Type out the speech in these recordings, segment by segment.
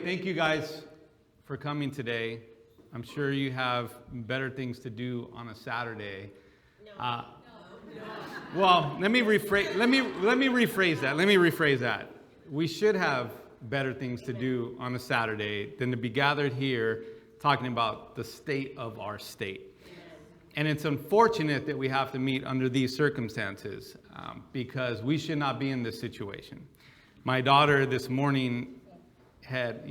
thank you guys for coming today. I'm sure you have better things to do on a Saturday. Well, let me rephrase that. We should have better things to do on a Saturday than to be gathered here talking about the state of our state. And it's unfortunate that we have to meet under these circumstances because we should not be in this situation. My daughter this morning had,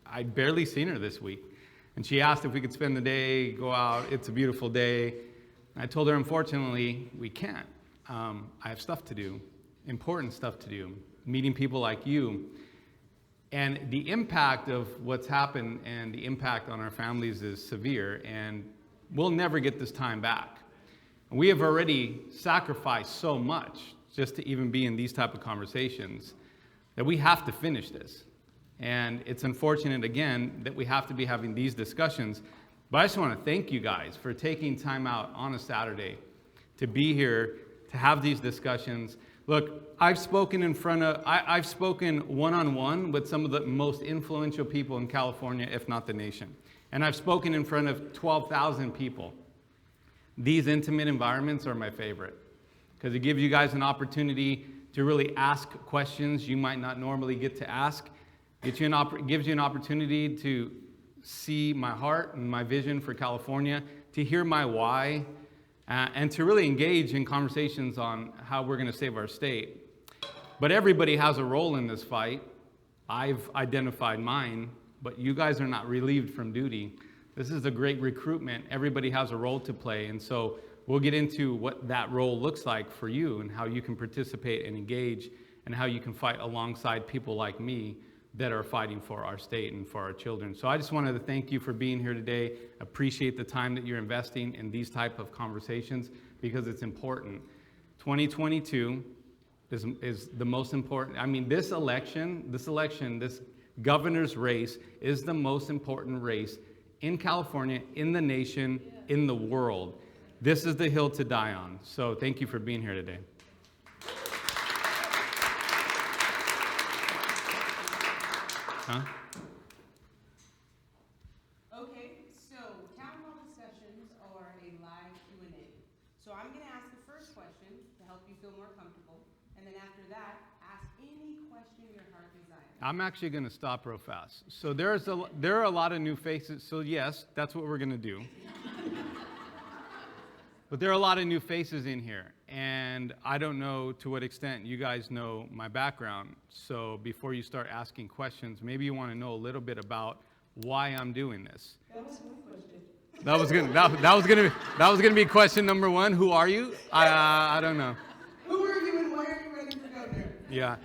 I'd barely seen her this week. And she asked if we could spend the day, go out. It's a beautiful day. I told her, unfortunately, we can't. I have stuff to do, important stuff to do, meeting people like you. And the impact of what's happened and the impact on our families is severe, and we'll never get this time back. We have already sacrificed so much just to even be in these type of conversations that we have to finish this. And it's unfortunate, again, that we have to be having these discussions. But I just want to thank you guys for taking time out on a Saturday to be here, to have these discussions. Look, I've spoken one-on-one with some of the most influential people in California, if not the nation. And I've spoken in front of 12,000 people. These intimate environments are my favorite because it gives you guys an opportunity to really ask questions you might not normally get to ask. Gives you an opportunity to see my heart and my vision for California, to hear my why, and to really engage in conversations on how we're going to save our state. But everybody has a role in this fight. I've identified mine, but you guys are not relieved from duty. This is a great recruitment. Everybody has a role to play, and so we'll get into what that role looks like for you and how you can participate and engage and how you can fight alongside people like me that are fighting for our state and for our children. So I just wanted to thank you for being here today. Appreciate the time that you're investing in these type of conversations because it's important. 2022 is the most important. I mean, this election, this governor's race is the most important race in California, in the nation, in the world. This is the hill to die on. So thank you for being here today. Huh? Okay, so Townhall discussions are a live Q&A. So I'm going to ask the first question to help you feel more comfortable, and then after that, ask any question your heart desires. I'm actually going to stop real fast. So there are a lot of new faces. So yes, that's what we're going to do. But there are a lot of new faces in here, and I don't know to what extent you guys know my background. So before you start asking questions, maybe you want to know a little bit about why I'm doing this. That was one question. That was gonna be question number one. Who are you? I don't know. Who are you and why are you running for governor? Yeah,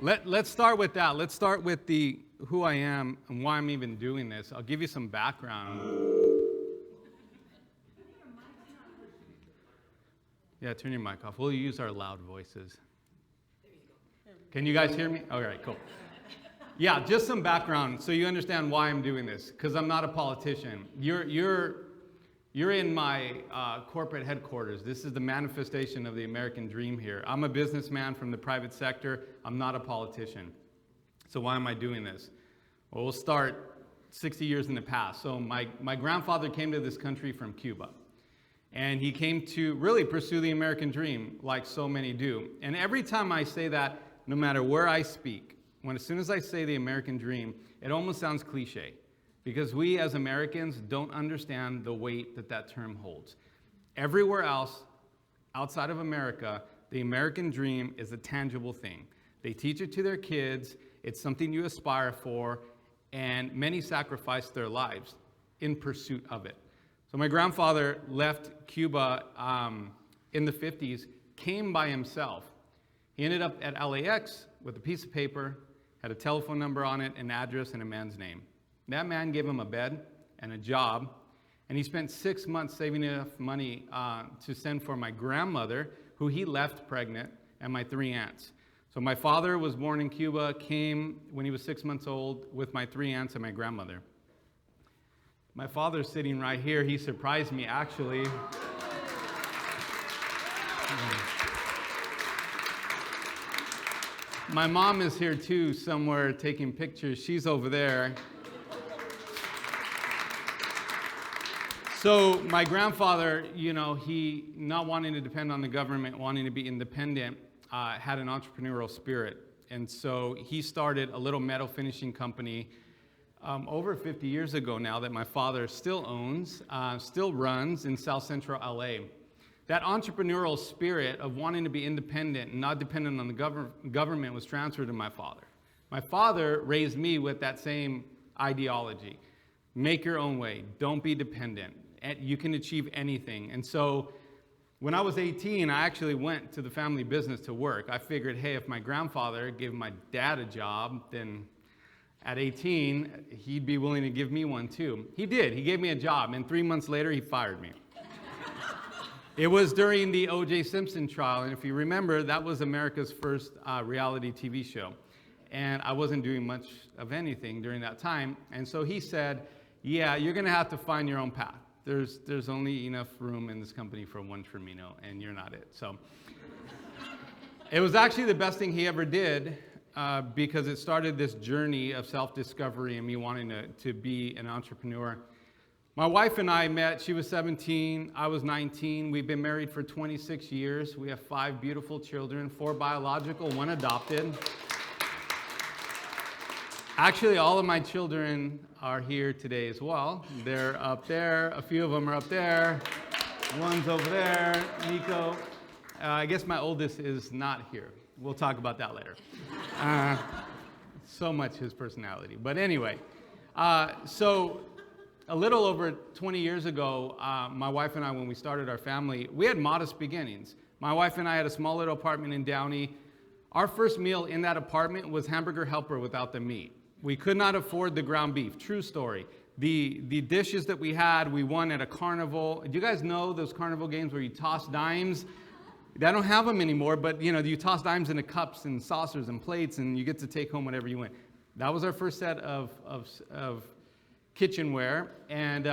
let's start with that. Let's start with the who I am and why I'm even doing this. I'll give you some background. Yeah, turn your mic off. We'll use our loud voices. Can you guys hear me? All right, cool. Yeah, just some background so you understand why I'm doing this, because I'm not a politician. You're in my corporate headquarters. This is the manifestation of the American dream here. I'm a businessman from the private sector. I'm not a politician. So why am I doing this? Well, we'll start 60 years in the past. So my grandfather came to this country from Cuba. And he came to really pursue the American dream, like so many do. And every time I say that, no matter where I speak, as soon as I say the American dream, it almost sounds cliche. Because we as Americans don't understand the weight that term holds. Everywhere else, outside of America, the American dream is a tangible thing. They teach it to their kids, it's something you aspire for, and many sacrifice their lives in pursuit of it. So my grandfather left Cuba in the 50s, came by himself. He ended up at LAX with a piece of paper, had a telephone number on it, an address, and a man's name. That man gave him a bed and a job, and he spent 6 months saving enough money to send for my grandmother, who he left pregnant, and my 3 aunts. So my father was born in Cuba, came when he was 6 months old with my 3 aunts and my grandmother. My father's sitting right here. He surprised me, actually. My mom is here too, somewhere taking pictures. She's over there. So my grandfather, he not wanting to depend on the government, wanting to be independent, had an entrepreneurial spirit. And so he started a little metal finishing company over 50 years ago now that my father still owns, still runs in South Central LA. That entrepreneurial spirit of wanting to be independent and not dependent on the government was transferred to my father. My father raised me with that same ideology. Make your own way. Don't be dependent. You can achieve anything. And so when I was 18, I actually went to the family business to work. I figured, hey, if my grandfather gave my dad a job, then at 18, he'd be willing to give me one too. He did. He gave me a job, and 3 months later, he fired me. It was during the O.J. Simpson trial, and if you remember, that was America's first reality TV show. And I wasn't doing much of anything during that time. And so he said, yeah, you're going to have to find your own path. There's only enough room in this company for one Trimino, and you're not it. So it was actually the best thing he ever did because it started this journey of self-discovery and me wanting to be an entrepreneur. My wife and I met, she was 17, I was 19. We've been married for 26 years. We have 5 beautiful children, 4 biological, 1 adopted. Actually, all of my children are here today as well. They're up there. A few of them are up there. One's over there. Nico. I guess my oldest is not here. We'll talk about that later. So much his personality. But anyway, so a little over 20 years ago, my wife and I, when we started our family, we had modest beginnings. My wife and I had a small little apartment in Downey. Our first meal in that apartment was hamburger helper without the meat. We could not afford the ground beef. True story. The dishes that we had, we won at a carnival. Do you guys know those carnival games where you toss dimes? They don't have them anymore, but you toss dimes into cups and saucers and plates, and you get to take home whatever you win. That was our first set of kitchenware, and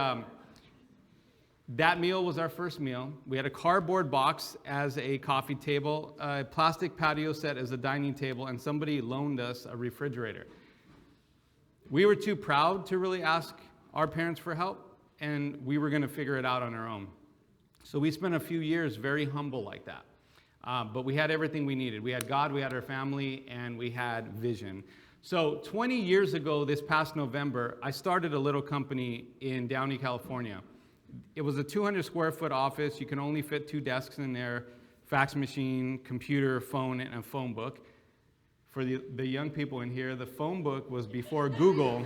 that meal was our first meal. We had a cardboard box as a coffee table, a plastic patio set as a dining table, and somebody loaned us a refrigerator. We were too proud to really ask our parents for help, and we were going to figure it out on our own. So we spent a few years very humble like that. But we had everything we needed. We had God, we had our family, and we had vision. So 20 years ago, this past November, I started a little company in Downey, California. It was a 200 square foot office. You can only fit 2 desks in there, fax machine, computer, phone, and a phone book. For the young people in here, the phone book was before Google.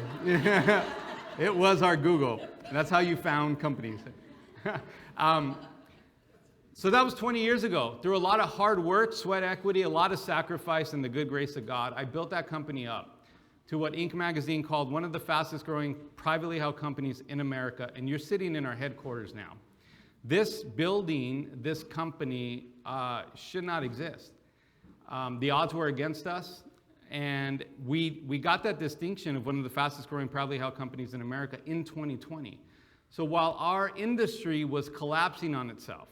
It was our Google. That's how you found companies. So that was 20 years ago. Through a lot of hard work, sweat equity, a lot of sacrifice, and the good grace of God, I built that company up to what Inc. magazine called one of the fastest growing privately held companies in America. And you're sitting in our headquarters now. This building, this company should not exist. The odds were against us, and we got that distinction of one of the fastest growing privately held companies in America in 2020. So while our industry was collapsing on itself,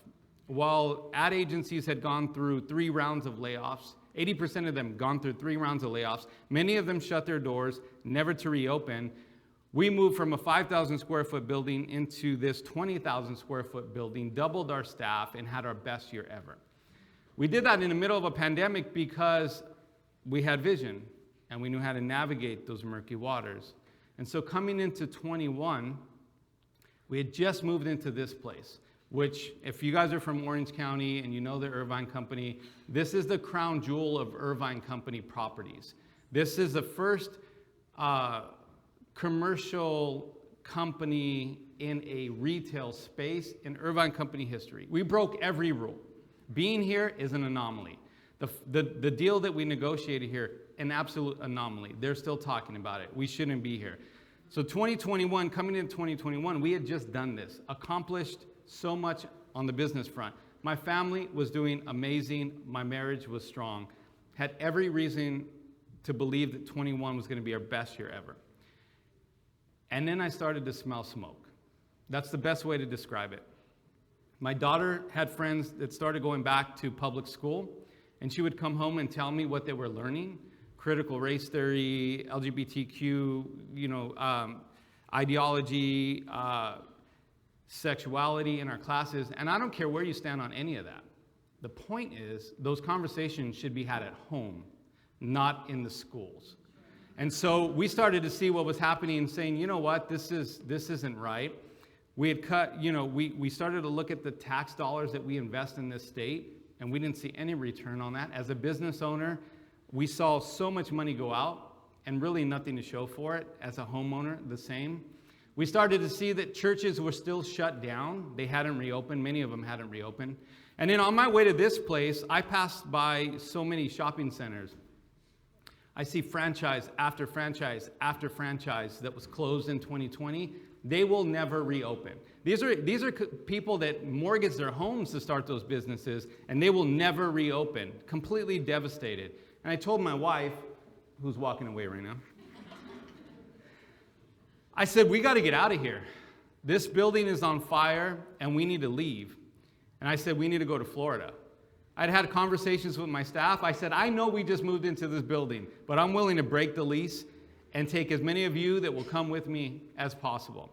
while ad agencies had gone through 3 rounds of layoffs, 80% of them gone through 3 rounds of layoffs, many of them shut their doors, never to reopen, we moved from a 5,000 square foot building into this 20,000 square foot building, doubled our staff, and had our best year ever. We did that in the middle of a pandemic because we had vision and we knew how to navigate those murky waters. And so coming into 21, we had just moved into this place, which if you guys are from Orange County and you know the Irvine Company, this is the crown jewel of Irvine Company properties. This is the first commercial company in a retail space in Irvine Company history. We broke every rule. Being here is an anomaly. The deal that we negotiated here, an absolute anomaly. They're still talking about it. We shouldn't be here. So 2021, coming into 2021, we had just done this, accomplished so much on the business front. My family was doing amazing. My marriage was strong. Had every reason to believe that 21 was going to be our best year ever. And then I started to smell smoke. That's the best way to describe it. My daughter had friends that started going back to public school, and she would come home and tell me what they were learning. critical race theory, LGBTQ, ideology, sexuality in our classes, and I don't care where you stand on any of that. The point is, those conversations should be had at home, not in the schools. And so we started to see what was happening and saying, you know what, this isn't right. We had cut, we started to look at the tax dollars that we invest in this state, and we didn't see any return on that. As a business owner, we saw so much money go out and really nothing to show for it. As a homeowner, the same. We started to see that churches were still shut down. They hadn't reopened. Many of them hadn't reopened. And then on my way to this place, I passed by so many shopping centers. I see franchise after franchise after franchise that was closed in 2020. They will never reopen. These are people that mortgage their homes to start those businesses, and they will never reopen. Completely devastated. And I told my wife, who's walking away right now, I said, we got to get out of here. This building is on fire, and we need to leave. And I said, we need to go to Florida. I'd had conversations with my staff. I said, I know we just moved into this building, but I'm willing to break the lease and take as many of you that will come with me as possible.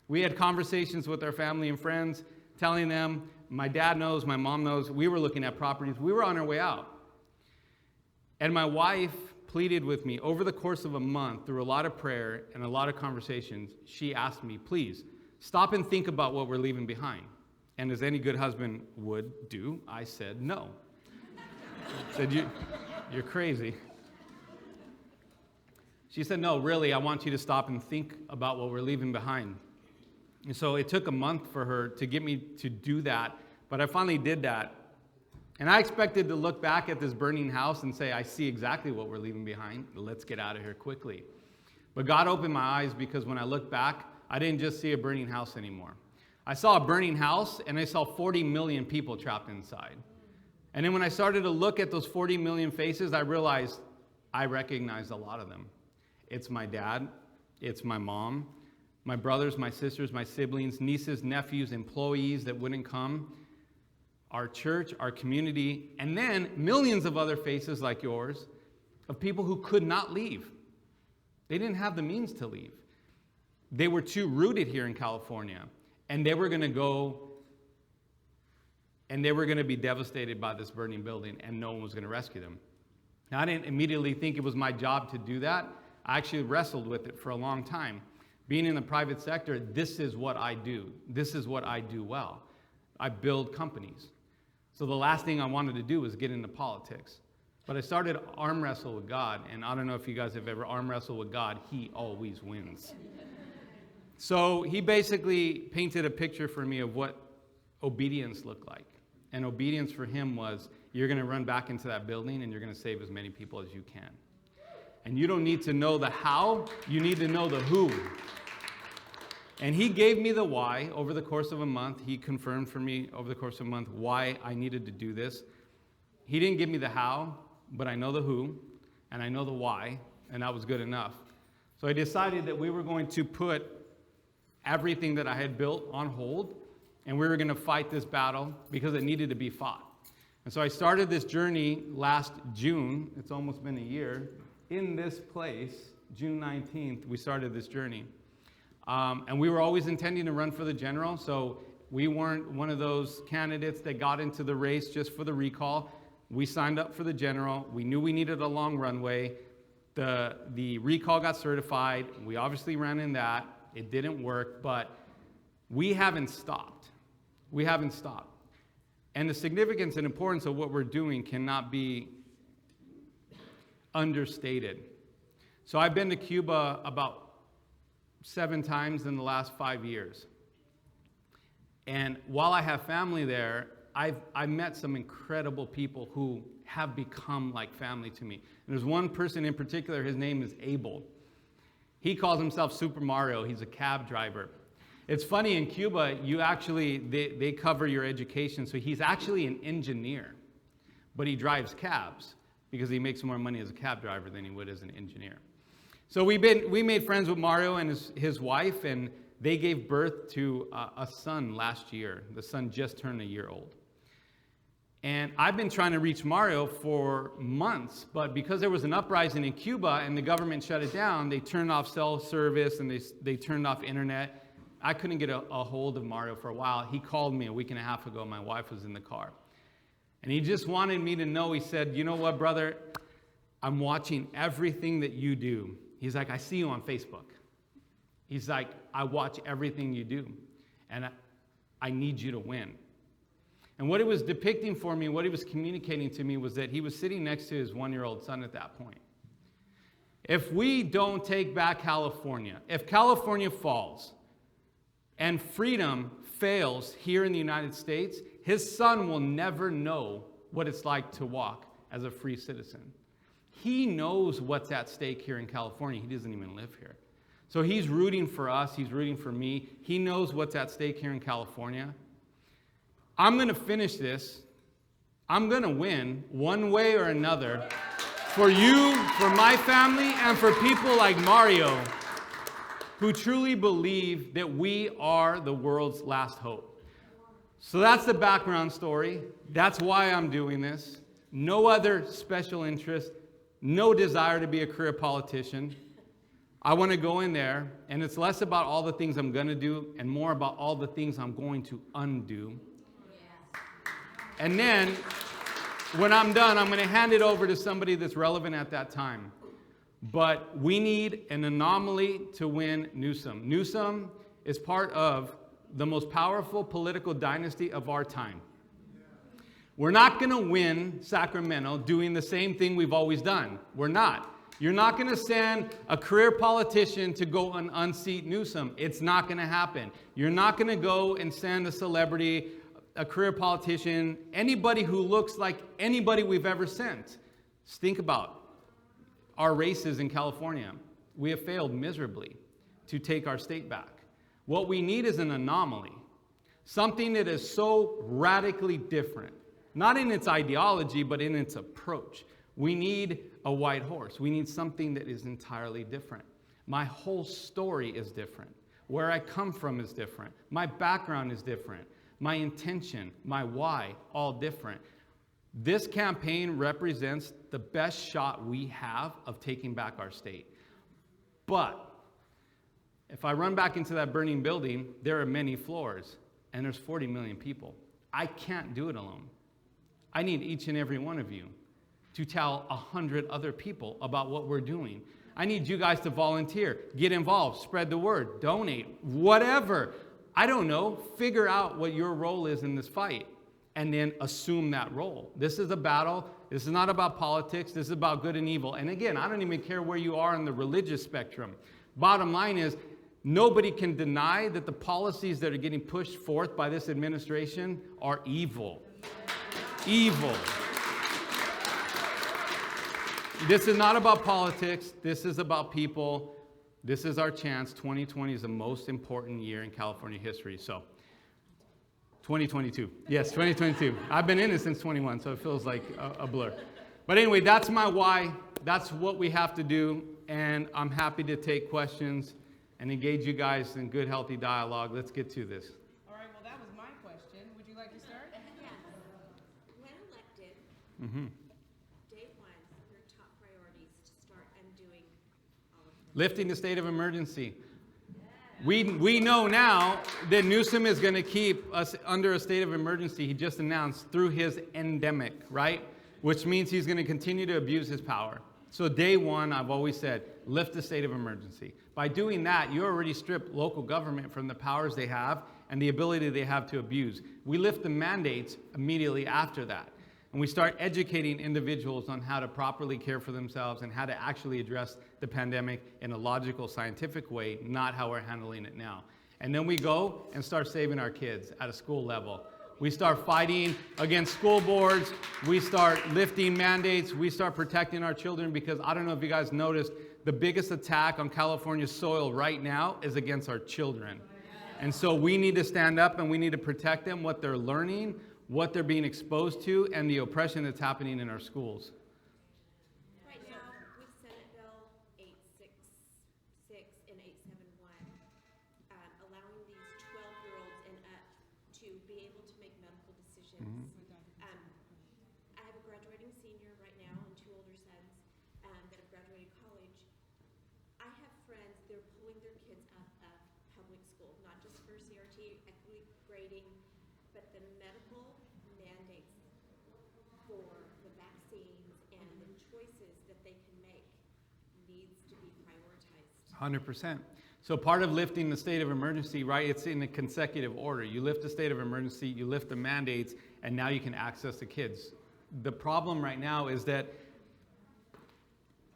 We had conversations with our family and friends, telling them, my dad knows, my mom knows, we were looking at properties. We were on our way out. And my wife pleaded with me over the course of a month, through a lot of prayer and a lot of conversations. She asked me, please, stop and think about what we're leaving behind. And as any good husband would do, I said no. I said, you're crazy. She said, no, really, I want you to stop and think about what we're leaving behind. And so it took a month for her to get me to do that, but I finally did that. And I expected to look back at this burning house and say, I see exactly what we're leaving behind. Let's get out of here quickly. But God opened my eyes, because when I looked back, I didn't just see a burning house anymore. I saw a burning house, and I saw 40 million people trapped inside. And then when I started to look at those 40 million faces, I realized I recognized a lot of them. It's my dad, it's my mom, my brothers, my sisters, my siblings, nieces, nephews, employees that wouldn't come, our church, our community, and then millions of other faces like yours of people who could not leave. They didn't have the means to leave. They were too rooted here in California, and they were going to go, and they were going to be devastated by this burning building, and no one was going to rescue them. Now, I didn't immediately think it was my job to do that. I actually wrestled with it for a long time. Being in the private sector, this is what I do. This is what I do well. I build companies. So the last thing I wanted to do was get into politics. But I started to arm wrestle with God, and I don't know if you guys have ever arm wrestled with God. He always wins. So he basically painted a picture for me of what obedience looked like. And obedience for him was, you're going to run back into that building and you're going to save as many people as you can. And you don't need to know the how, you need to know the who. And he gave me the why over the course of a month. He confirmed for me over the course of a month why I needed to do this. He didn't give me the how, but I know the who, and I know the why, and that was good enough. So I decided that we were going to put everything that I had built on hold, and we were going to fight this battle because it needed to be fought. And so I started this journey last June. It's almost been a year. In this place, June 19th, we started this journey. And we were always intending to run for the general, so we weren't one of those candidates that got into the race just for the recall. We signed up for the general. We knew we needed a long runway. The recall got certified. We obviously ran in that. It didn't work, but we haven't stopped. We haven't stopped. And the significance and importance of what we're doing cannot be understated. So I've been to Cuba about 7 times in the last 5 years. And while I have family there, I've met some incredible people who have become like family to me. And there's one person in particular, his name is Abel. He calls himself Super Mario. He's a cab driver. It's funny, in Cuba, they cover your education, so he's actually an engineer, but he drives cabs because he makes more money as a cab driver than he would as an engineer. So we made friends with Mario and his wife, and they gave birth to a son last year. The son just turned a year old. And I've been trying to reach Mario for months, but because there was an uprising in Cuba and the government shut it down, they turned off cell service and they turned off internet. I couldn't get a hold of Mario for a while. He called me a week and a half ago. My wife was in the car. And he just wanted me to know, he said, you know what, brother? I'm watching everything that you do. He's like, I see you on Facebook. He's like, I watch everything you do. And I need you to win. And what it was depicting for me, what he was communicating to me was that he was sitting next to his 1-year-old son at that point. If we don't take back California, if California falls and freedom fails here in the United States, his son will never know what it's like to walk as a free citizen. He knows what's at stake here in California. He doesn't even live here. So he's rooting for us. He's rooting for me. He knows what's at stake here in California. I'm going to finish this. I'm going to win one way or another for you, for my family, and for people like Mario who truly believe that we are the world's last hope. So that's the background story. That's why I'm doing this. No other special interest, no desire to be a career politician. I want to go in there, and it's less about all the things I'm going to do and more about all the things I'm going to undo. And then, when I'm done, I'm going to hand it over to somebody that's relevant at that time. But we need an anomaly to win Newsom. Newsom is part of the most powerful political dynasty of our time. We're not going to win Sacramento doing the same thing we've always done. We're not. You're not going to send a career politician to go and unseat Newsom. It's not going to happen. You're not going to go and send a celebrity, a career politician, anybody who looks like anybody we've ever sent. Just think about our races in California. We have failed miserably to take our state back. What we need is an anomaly, something that is so radically different, not in its ideology, but in its approach. We need a white horse. We need something that is entirely different. My whole story is different. Where I come from is different. My background is different. My intention, my why, all different. This campaign represents the best shot we have of taking back our state. But if I run back into that burning building, there are many floors, and there's 40 million people. I can't do it alone. I need each and every one of you to tell 100 other people about what we're doing. I need you guys to volunteer, get involved, spread the word, donate, whatever. I don't know, figure out what your role is in this fight and then assume that role. This is a battle. This is not about politics. This is about good and evil. And again, I don't even care where you are on the religious spectrum. Bottom line is, nobody can deny that the policies that are getting pushed forth by this administration are evil. Evil. This is not about politics. This is about people. This is our chance. 2020 is the most important year in California history. So, 2022. Yes, 2022. I've been in it since 21, so it feels like a blur. But anyway, that's my why. That's what we have to do. And I'm happy to take questions and engage you guys in good, healthy dialogue. Let's get to this. All right, well, that was my question. Would you like to start? Yes. When elected, day one, your top priorities to start undoing all of them. Lifting the state of emergency. We know now that Newsom is going to keep us under a state of emergency, he just announced, through his endemic, right? Which means he's going to continue to abuse his power. So day one, I've always said, lift the state of emergency. By doing that, you already strip local government from the powers they have and the ability they have to abuse. We lift the mandates immediately after that. And we start educating individuals on how to properly care for themselves and how to actually address the pandemic in a logical, scientific way, not how we're handling it now. And then we go and start saving our kids at a school level. We start fighting against school boards. We start lifting mandates. We start protecting our children, because I don't know if you guys noticed, the biggest attack on California soil right now is against our children. And so we need to stand up and we need to protect them, what they're learning, what they're being exposed to, and the oppression that's happening in our schools. Right now, with Senate Bill 866 and 871, allowing these 12-year-olds and up to be able to make medical decisions. public school, not just for CRT, equity grading, but the medical mandates for the vaccines and the choices that they can make needs to be prioritized. 100%. So part of lifting the state of emergency, right, it's in a consecutive order. You lift the state of emergency, you lift the mandates, and now you can access the kids. The problem right now is that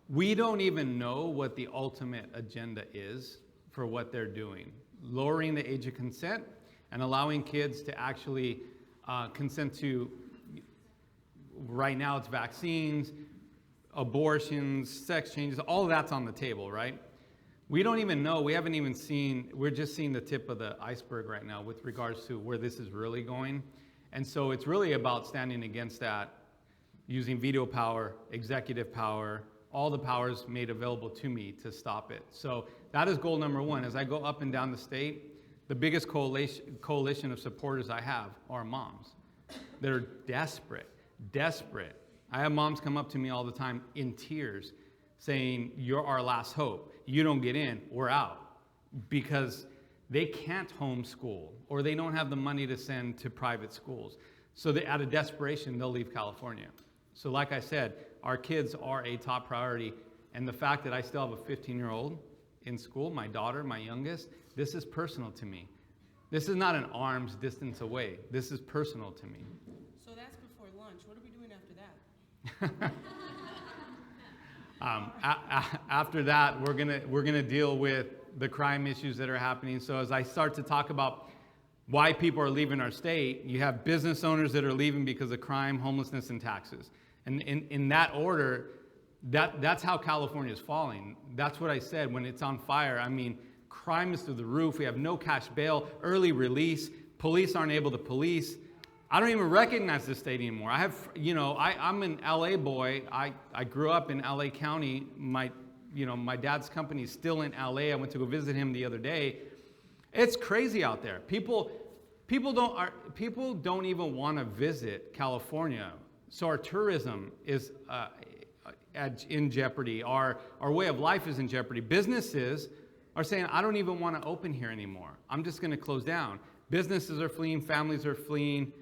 we don't even know what the ultimate agenda is for what they're doing. Lowering the age of consent and allowing kids to actually consent to, right now it's vaccines, abortions, sex changes, all of that's on the table, right? We don't even know, we haven't even seen, we're just seeing the tip of the iceberg right now with regards to where this is really going. And so it's really about standing against that, using veto power, executive power, all the powers made available to me to stop it. So that is goal number one. As I go up and down the state, the biggest coalition of supporters I have are moms. They're desperate. I have moms come up to me all the time in tears saying, you're our last hope. You don't get in, we're out. Because they can't homeschool or they don't have the money to send to private schools. So out of desperation, they'll leave California. So like I said, our kids are a top priority. And the fact that I still have a 15-year-old in school, my daughter, my youngest, this is personal to me. This is not an arm's distance away. This is personal to me. So that's before lunch. What are we doing after that? After that, we're gonna deal with the crime issues that are happening. So as I start to talk about why people are leaving our state, you have business owners that are leaving because of crime, homelessness, and taxes. And in that order, that's how California is falling. That's what I said when it's on fire. I mean, crime is through the roof. We have no cash bail, early release. Police aren't able to police. I don't even recognize this state anymore. I have, I'm an LA boy. I grew up in LA County. My dad's company is still in LA. I went to go visit him the other day. It's crazy out there. People don't even want to visit California. So our tourism is in jeopardy. Our way of life is in jeopardy. Businesses are saying, I don't even want to open here anymore. I'm just going to close down. Businesses are fleeing. Families are fleeing.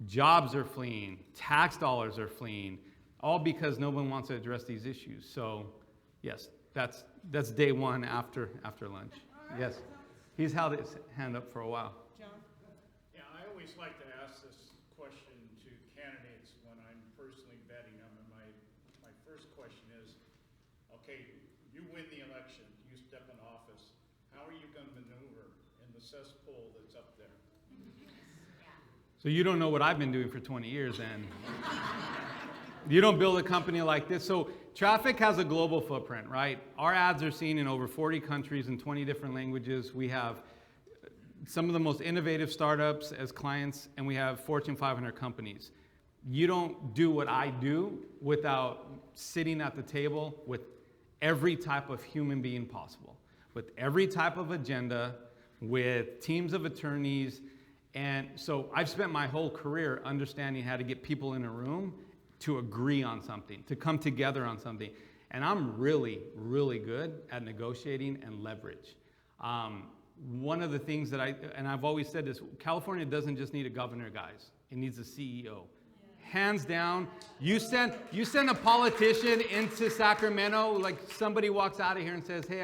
Jobs are fleeing. Tax dollars are fleeing. All because no one wants to address these issues. So, yes, that's day one after lunch. Yes. He's held his hand up for a while. John? Yeah, I always like to ask this question to candidates when I'm personally vetting them. And my first question is, okay, you win the election, you step in office, how are you going to maneuver in the cesspool that's up there? So you don't know what I've been doing for 20 years, and you don't build a company like this. So Traffic has a global footprint, right? Our ads are seen in over 40 countries in 20 different languages. We have some of the most innovative startups as clients, and we have Fortune 500 companies. You don't do what I do without sitting at the table with every type of human being possible, with every type of agenda, with teams of attorneys. And so I've spent my whole career understanding how to get people in a room to agree on something, to come together on something. And I'm really, really good at negotiating and leverage. One of the things that I've always said this, California doesn't just need a governor, guys. It needs a CEO. Hands down, you send a politician into Sacramento, like somebody walks out of here and says, hey,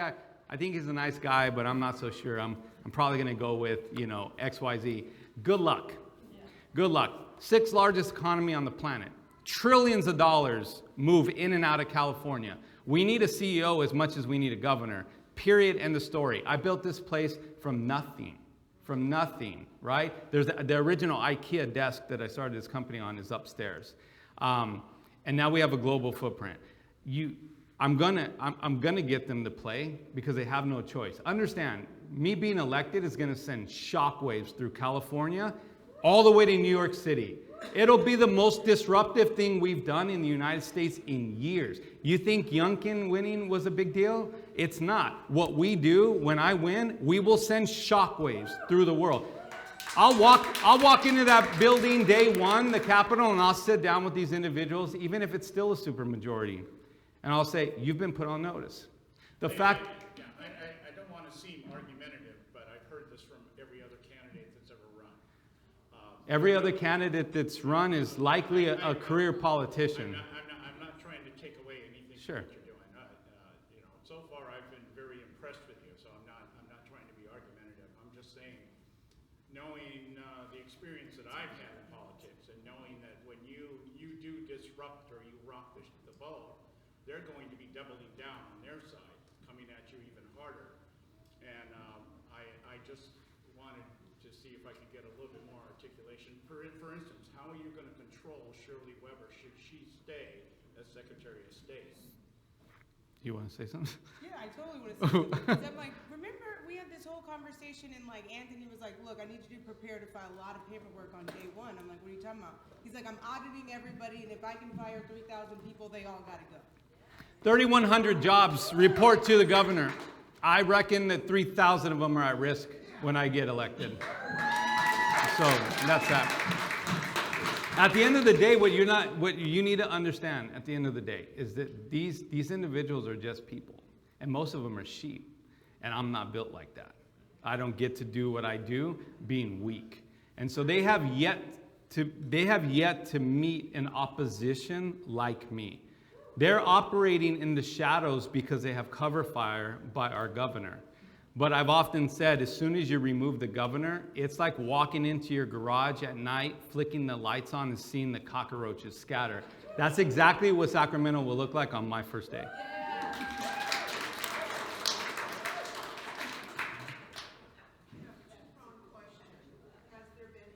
I think he's a nice guy, but I'm not so sure. I'm probably gonna go with, XYZ. Good luck. Good luck. 6th largest economy on the planet. Trillions of dollars move in and out of California. We need a CEO as much as we need a governor. Period, end of story. I built this place from nothing, right? There's the original IKEA desk that I started this company on is upstairs. And now we have a global footprint. I'm gonna get them to play because they have no choice. Understand, me being elected is gonna send shockwaves through California all the way to New York City. It'll be the most disruptive thing we've done in the United States in years. You think Youngkin winning was a big deal? It's not. What we do when I win, we will send shockwaves through the world. I'll walk into that building day one, the Capitol, and I'll sit down with these individuals, even if it's still a supermajority. And I'll say, you've been put on notice. The fact... I don't want to seem argumentative, but I've Every other candidate that's run is likely a career politician. I'm not trying to take away anything Sure. that you're doing. You know, so far I've been very impressed with you, so I'm not trying to be argumentative. I'm just saying, knowing the experience that I've had in politics and knowing that when you do disrupt or you rock the boat, they're going to be doubling down on their side, coming at you even harder. And I just wanted to see if I could get a little bit more articulation. For instance, how are you going to control Shirley Weber should she stay as Secretary of State? You want to say something? Yeah, I totally want to say something. 'Cause I'm like, remember we had this whole conversation and like Anthony was like, look, I need you to prepare to file a lot of paperwork on day one. I'm like, what are you talking about? He's like, I'm auditing everybody, and if I can fire 3,000 people, they all gotta go. 3,100 jobs report to the governor. I reckon that 3,000 of them are at risk when I get elected. So that's that. At the end of the day, what you need to understand at the end of the day is that these individuals are just people, and most of them are sheep, and I'm not built like that. I don't get to do what I do being weak, and so they have yet to meet an opposition like me. They're operating in the shadows because they have cover fire by our governor. But I've often said, as soon as you remove the governor, it's like walking into your garage at night, flicking the lights on and seeing the cockroaches scatter. That's exactly what Sacramento will look like on my first day. Two-pronged question. Has there been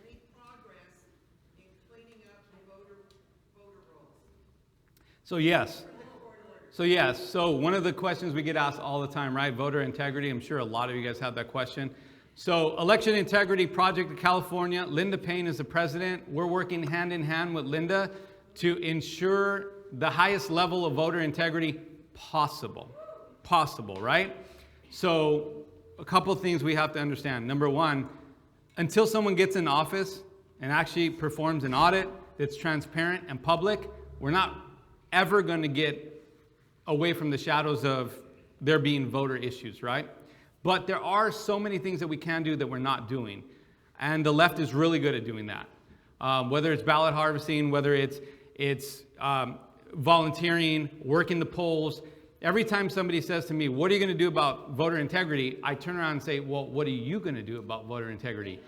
any progress in cleaning up the voter rolls? So yes. So one of the questions we get asked all the time, right? Voter integrity. I'm sure a lot of you guys have that question. So Election Integrity Project of California, Linda Payne is the president. We're working hand in hand with Linda to ensure the highest level of voter integrity possible, right? So a couple things we have to understand. Number one, until someone gets in office and actually performs an audit that's transparent and public, we're not ever going to get away from the shadows of there being voter issues, right? But there are so many things that we can do that we're not doing. And the left is really good at doing that. Whether it's ballot harvesting, whether it's volunteering, working the polls. Every time somebody says to me, what are you going to do about voter integrity? I turn around and say, well, what are you going to do about voter integrity?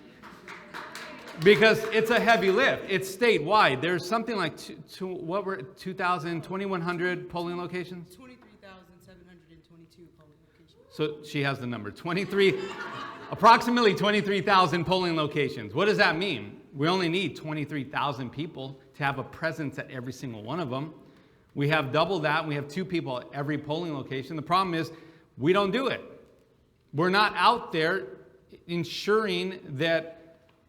Because it's a heavy lift. It's statewide. There's something like 2,100 polling locations? 23,722 polling locations. So she has the number. Approximately 23,000 polling locations. What does that mean? We only need 23,000 people to have a presence at every single one of them. We have double that. We have 2 people at every polling location. The problem is we don't do it. We're not out there ensuring that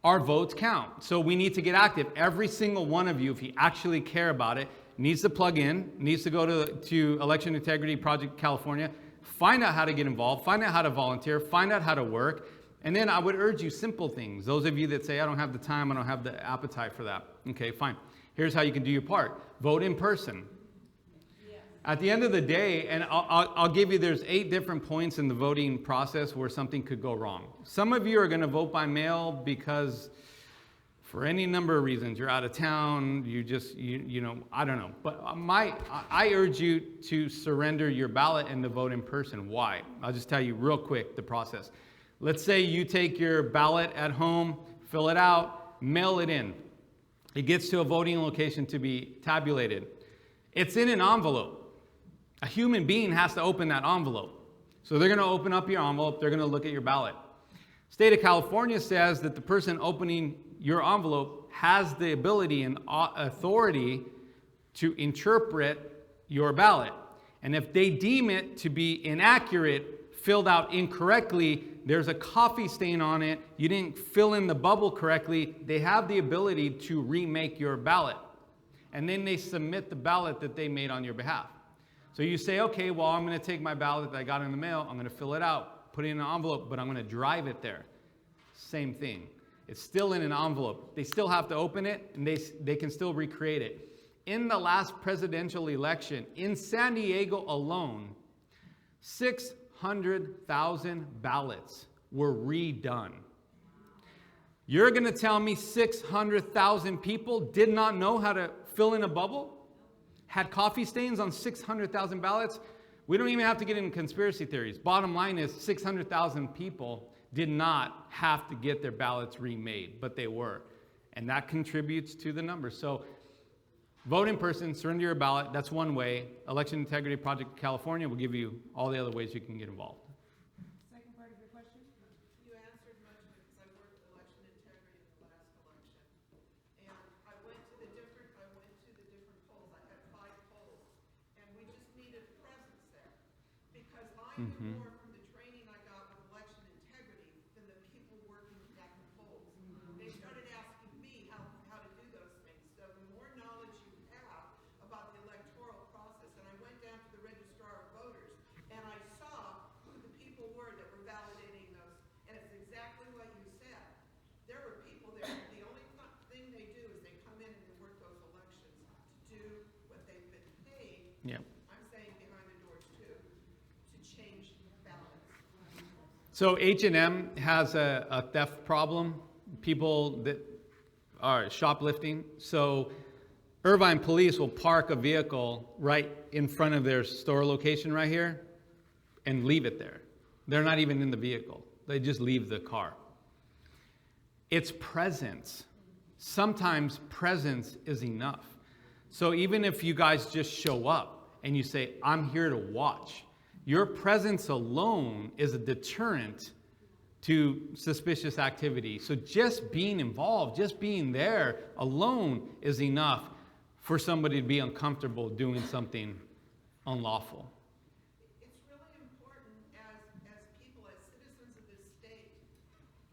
our votes count. So we need to get active. Every single one of you, if you actually care about it, needs to plug in, needs to go to Election Integrity Project California, find out how to get involved, find out how to volunteer, find out how to work. And then I would urge you simple things. Those of you that say, I don't have the time, I don't have the appetite for that. Okay, fine. Here's how you can do your part. Vote in person. At the end of the day, and I'll give you, there's 8 different points in the voting process where something could go wrong. Some of you are going to vote by mail because for any number of reasons, you're out of town, you know, I don't know. But I urge you to surrender your ballot and to vote in person. Why? I'll just tell you real quick the process. Let's say you take your ballot at home, fill it out, mail it in. It gets to a voting location to be tabulated. It's in an envelope. A human being has to open that envelope. So they're going to open up your envelope. They're going to look at your ballot. State of California says that the person opening your envelope has the ability and authority to interpret your ballot. And if they deem it to be inaccurate, filled out incorrectly, there's a coffee stain on it, you didn't fill in the bubble correctly, they have the ability to remake your ballot. And then they submit the ballot that they made on your behalf. So you say, okay, well, I'm going to take my ballot that I got in the mail, I'm going to fill it out, put it in an envelope, but I'm going to drive it there. Same thing. It's still in an envelope. They still have to open it, and they can still recreate it. In the last presidential election, in San Diego alone, 600,000 ballots were redone. You're going to tell me 600,000 people did not know how to fill in a bubble? Had coffee stains on 600,000 ballots? We don't even have to get into conspiracy theories. Bottom line is 600,000 people did not have to get their ballots remade, but they were. And that contributes to the numbers. So vote in person, surrender your ballot. That's one way. Election Integrity Project California will give you all the other ways you can get involved. Second part of your question? You answered much of it because I worked election integrity in the last election. And I went to the different polls. I had 5 polls. And we just needed presence there. Because I knew more from the training I got with election integrity than the people working at the polls. They started asking me how to do those things. So the more knowledge you have about the electoral process, and I went down to the registrar of voters, and I saw who the people were that were validating those, and it's exactly what you said. There were people there, the only thing they do is they come in and they work those elections to do what they've been paid, Yeah. I'm saying behind the doors too, to change ballots. So H&M has a theft problem. People that are shoplifting. So Irvine police will park a vehicle right in front of their store location right here and leave it there. They're not even in the vehicle. They just leave the car. It's presence. Sometimes presence is enough. So even if you guys just show up and you say, I'm here to watch, your presence alone is a deterrent to suspicious activity. So just being involved, just being there alone is enough for somebody to be uncomfortable doing something unlawful. It's really important as people, as citizens of this state,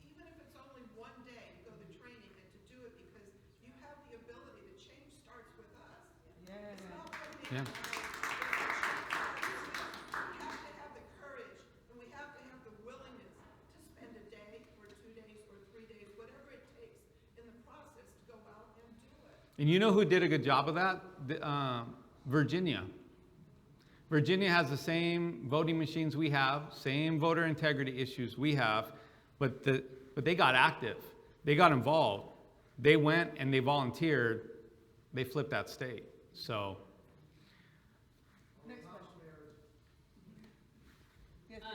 even if it's only one day to go to training and to do it because you have the ability, the change starts with us. Yeah. It's not going to be. Yeah. We have to have the courage and we have to have the willingness to spend a day or 2 days or 3 days, whatever it takes in the process to go out and do it. And you know who did a good job of that? Virginia. Virginia has the same voting machines we have, same voter integrity issues we have, but they got active. They got involved. They went and they volunteered. They flipped that state. So. Next question. Yes, I am,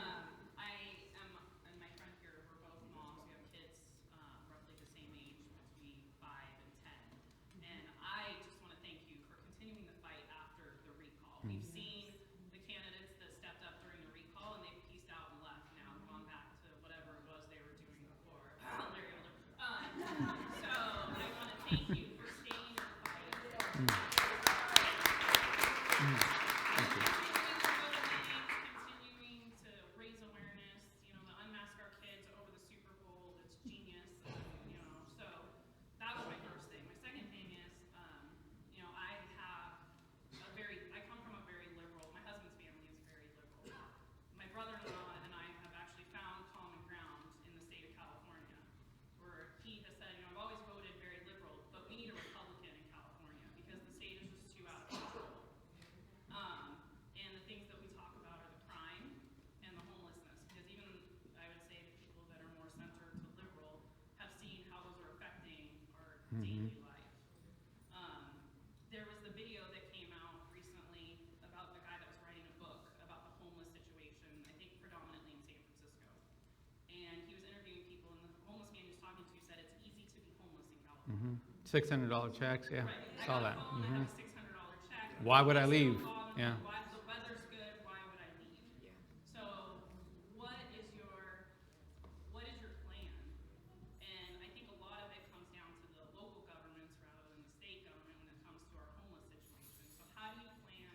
and my friend here, we're both moms. We have kids roughly the same age, between 5 and 10. And I just want to thank you for continuing the fight after the recall. We've seen the candidates that stepped up during the recall, and they've pieced out and left now, gone back to whatever it was they were doing before. So I want to thank you for staying in the fight. Continuing to raise awareness, to unmask our kids over the Super Bowl, it's genius, so that was my first thing. My second thing is, I come from a very liberal, my husband's family is very liberal. My brother-in-law and I have actually found common ground in the state of California, where he has said, I've always voted very liberal, but we need a Republican in California because the state is just too out of control. And the things that we talk about are the crime and the homelessness, because even I would say the people that are more centered to liberal have seen how those are affecting our daily life. There was the video that came out recently about the guy that was writing a book about the homeless situation, I think predominantly in San Francisco. And he was interviewing people, and the homeless man he was talking to said it's easy to be homeless in California. $600 checks, yeah. Right. Saw I that. got a phone, I have a $600 check. Why would I It's leave? no bother. Yeah. Why, the weather's good, why would I leave? Yeah. So what is your plan? And I think a lot of it comes down to the local governments rather than the state government when it comes to our homeless situation. So how do you plan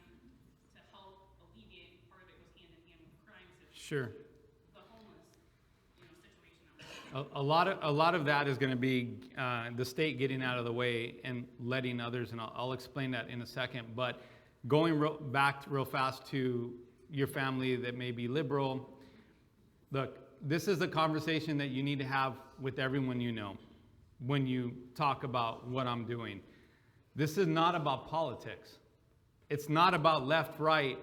to help alleviate, part of it goes hand in hand with crime situation, Sure. the homeless situation that we're in? A lot of that is going to be the state getting out of the way and letting others, and I'll explain that in a second. But going back real fast to your family that may be liberal, look, this is a conversation that you need to have with everyone you know when you talk about what I'm doing. This is not about politics. It's not about left, right.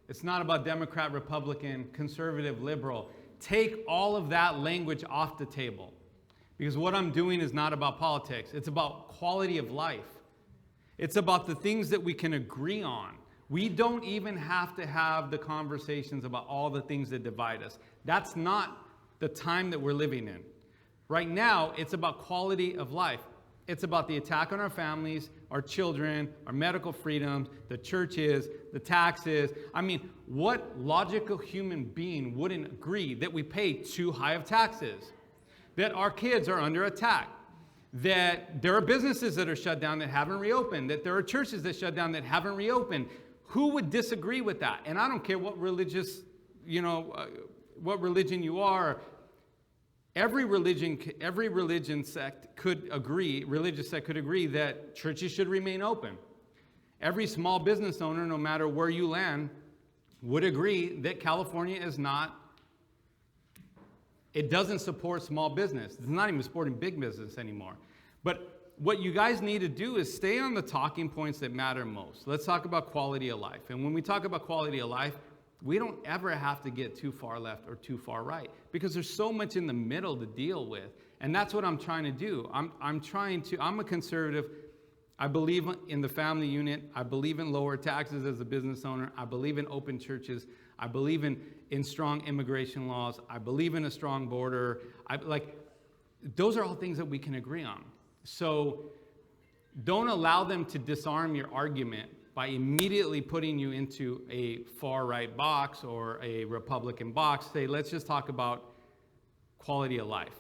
It's not about Democrat, Republican, conservative, liberal. Take all of that language off the table. Because what I'm doing is not about politics. It's about quality of life. It's about the things that we can agree on. We don't even have to have the conversations about all the things that divide us. That's not the time that we're living in. Right now, it's about quality of life. It's about the attack on our families, our children, our medical freedoms, the churches, the taxes. I mean, what logical human being wouldn't agree that we pay too high of taxes? That our kids are under attack? That there are businesses that are shut down that haven't reopened? That there are churches that shut down that haven't reopened? Who would disagree with that? And I don't care what religious, what religion you are. Every religion sect could agree, religious sect could agree that churches should remain open. Every small business owner, no matter where you land, would agree that California is not, it doesn't support small business. It's not even supporting big business anymore. But what you guys need to do is stay on the talking points that matter most. Let's talk about quality of life. And when we talk about quality of life, we don't ever have to get too far left or too far right, because there's so much in the middle to deal with. And that's what I'm trying to do. I'm a conservative. I believe in the family unit. I believe in lower taxes as a business owner. I believe in open churches. I believe in strong immigration laws. I believe in a strong border. Those are all things that we can agree on. So don't allow them to disarm your argument by immediately putting you into a far-right box or a Republican box. Say, let's just talk about quality of life.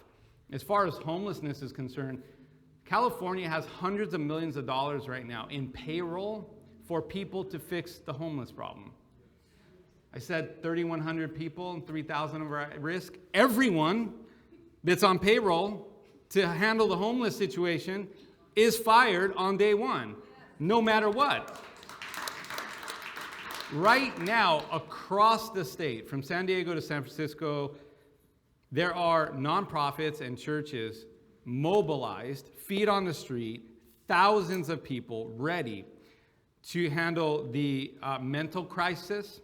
As far as homelessness is concerned, California has hundreds of millions of dollars right now in payroll for people to fix the homeless problem. I said 3,100 people and 3,000 are at risk. Everyone that's on payroll to handle the homeless situation is fired on day one, no matter what. Right now, across the state, from San Diego to San Francisco, there are nonprofits and churches mobilized, feet on the street, thousands of people ready to handle the mental crisis,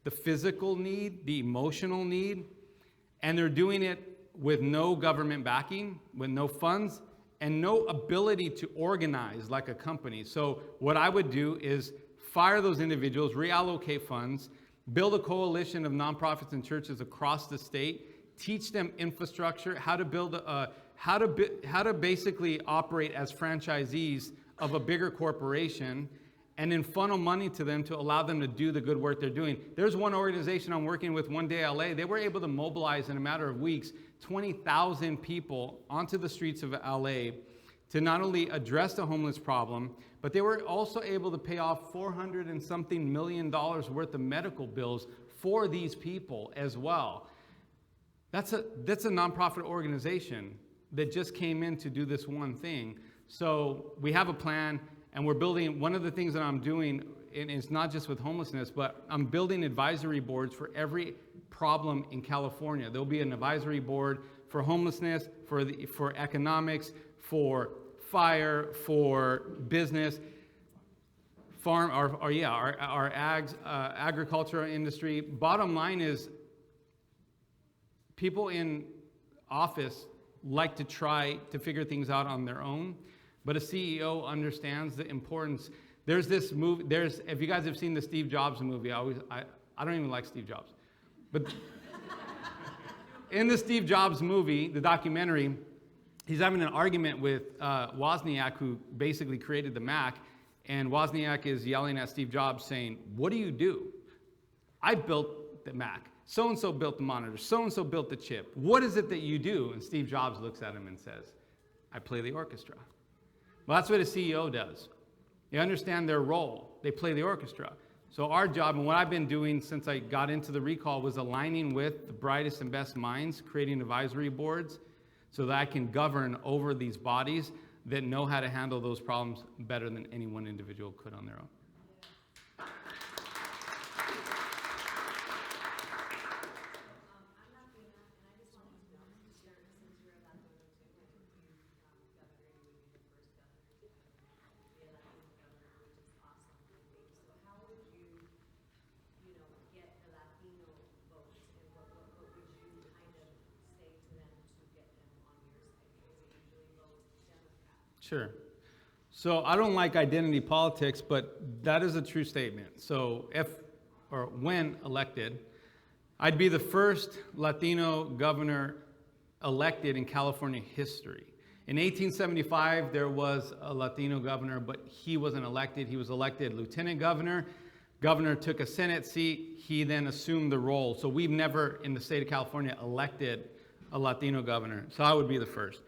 the physical need, the emotional need, and they're doing it with no government backing, with no funds, and no ability to organize like a company. So what I would do is fire those individuals, reallocate funds, build a coalition of nonprofits and churches across the state, teach them infrastructure, how to basically operate as franchisees of a bigger corporation, and then funnel money to them to allow them to do the good work they're doing. There's one organization I'm working with, One Day LA. They were able to mobilize in a matter of weeks 20,000 people onto the streets of LA to not only address the homeless problem, but they were also able to pay off $400 and something million worth of medical bills for these people as well. That's a nonprofit organization that just came in to do this one thing. So we have a plan, and we're building. One of the things that I'm doing, and it's not just with homelessness, but I'm building advisory boards for every problem in California. There'll be an advisory board for homelessness, for economics, for fire, for business, our agriculture industry. Bottom line is, people in office like to try to figure things out on their own, but a CEO understands the importance. There's this movie. If you guys have seen the Steve Jobs movie, I don't even like Steve Jobs, but in the Steve Jobs movie, the documentary, he's having an argument with Wozniak, who basically created the Mac, and Wozniak is yelling at Steve Jobs saying, "What do you do? I built the Mac. So-and-so built the monitor. So-and-so built the chip. What is it that you do?" And Steve Jobs looks at him and says, "I play the orchestra." Well, that's what a CEO does. They understand their role. They play the orchestra. So our job, and what I've been doing since I got into the recall, was aligning with the brightest and best minds, creating advisory boards so that I can govern over these bodies that know how to handle those problems better than any one individual could on their own. Sure. So I don't like identity politics, but that is a true statement. So when elected, I'd be the first Latino governor elected in California history. In 1875, there was a Latino governor, but he wasn't elected. He was elected lieutenant governor. Governor took a Senate seat. He then assumed the role. So we've never, in the state of California, elected a Latino governor. So I would be the first.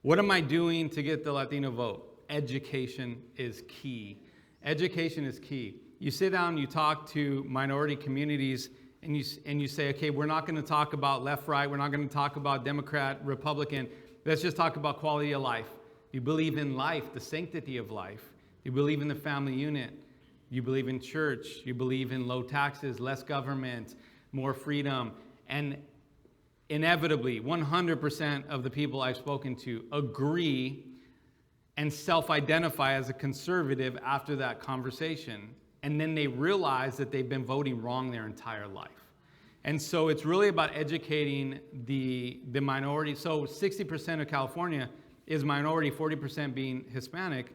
What am I doing to get the Latino vote? Education is key. Education is key. You sit down, you talk to minority communities, and you say, okay, we're not going to talk about left, right. We're not going to talk about Democrat, Republican. Let's just talk about quality of life. You believe in life, the sanctity of life. You believe in the family unit. You believe in church. You believe in low taxes, less government, more freedom. And inevitably, 100% of the people I've spoken to agree and self-identify as a conservative after that conversation. And then they realize that they've been voting wrong their entire life. And so it's really about educating the minority. So 60% of California is minority, 40% being Hispanic.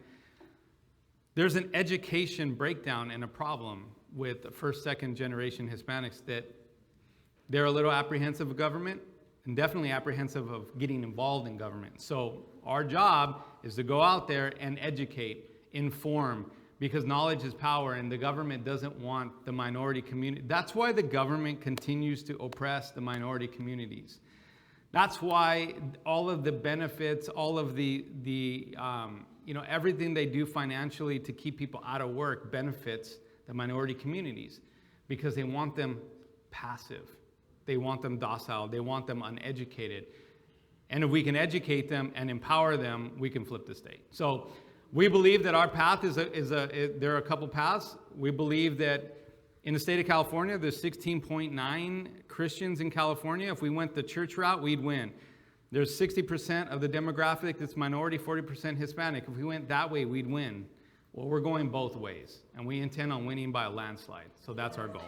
There's an education breakdown and a problem with the first, second generation Hispanics that they're a little apprehensive of government and definitely apprehensive of getting involved in government. So our job is to go out there and educate, inform, because knowledge is power, and the government doesn't want the minority community. That's why the government continues to oppress the minority communities. That's why all of the benefits, all of the everything they do financially to keep people out of work benefits the minority communities, because they want them passive. They want them docile. They want them uneducated. And if we can educate them and empower them, we can flip the state. So we believe that our path there are a couple paths. We believe that in the state of California, there's 16.9 Christians in California. If we went the church route, we'd win. There's 60% of the demographic that's minority, 40% Hispanic. If we went that way, we'd win. Well, we're going both ways, and we intend on winning by a landslide. So that's our goal.